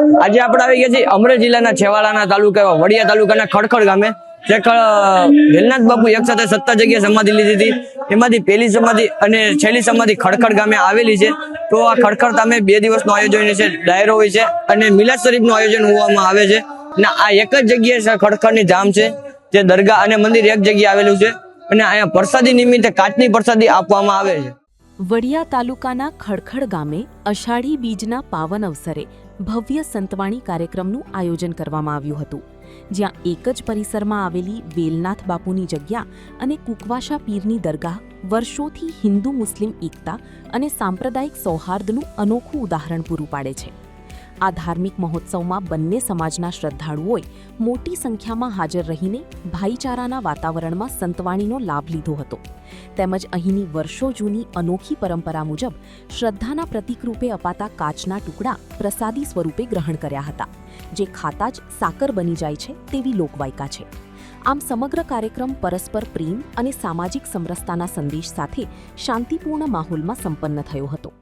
આજે આપણે આવી ગયા છીએ અમરેલી જિલ્લાના છેવાડાના તાલુકા એવા વડિયા તાલુકાના ખડખડ ગામે જે વેલનાથ બાપુ એક સાથે 7 જગ્યાએ સમાધિ લીધી હતી. એમાંથી પહેલી સમાધિ અને છેલ્લી સમાધિ ખડખડ ગામે આવેલી છે. તો આ ખડખડ ગામે 2 દિવસનું આયોજન છે, ડાયરો હોય છે અને મિલાદ શરીફનું આયોજન હોવામાં આવે છે. અને આ એક જ જગ્યાએ ખડખડની ધામ છે, જે દરગાહ અને મંદિર એક જગ્યાએ આવેલું છે. અને અહીંયા પ્રસાદી નિમિત્તે કાચની પ્રસાદી આપવામાં આવે છે. વડિયા તાલુકાના ખડખડ ગામે અષાઢી બીજના પાવન અવસરે ભવ્ય સંતવાણી કાર્યક્રમનું આયોજન કરવામાં આવ્યું હતું, જ્યાં એક જ પરિસરમાં આવેલી વેલનાથ બાપુની જગ્યા અને કુકવાશા પીરની દરગાહ વર્ષોથી હિન્દુ મુસ્લિમ એકતા અને સાંપ્રદાયિક સૌહાર્દનું અનોખું ઉદાહરણ પૂરું પાડે છે. આ ધાર્મિક મહોત્સવમાં બંને સમાજના શ્રદ્ધાળુઓએ મોટી સંખ્યામાં હાજર રહીને ભાઈચારાના વાતાવરણમાં સંતવાણીનો લાભ લીધો હતો. તેમજ અહીંની વર્ષો જૂની અનોખી પરંપરા મુજબ શ્રદ્ધાના પ્રતીકરૂપે અપાતા કાચના ટુકડા પ્રસાદી સ્વરૂપે ગ્રહણ કર્યા હતા, જે ખાતા જ સાકર બની જાય છે તેવી લોકવાયકા છે. આમ સમગ્ર કાર્યક્રમ પરસ્પર પ્રેમ અને સામાજિક સમરસતાના સંદેશ સાથે શાંતિપૂર્ણ માહોલમાં સંપન્ન થયો હતો.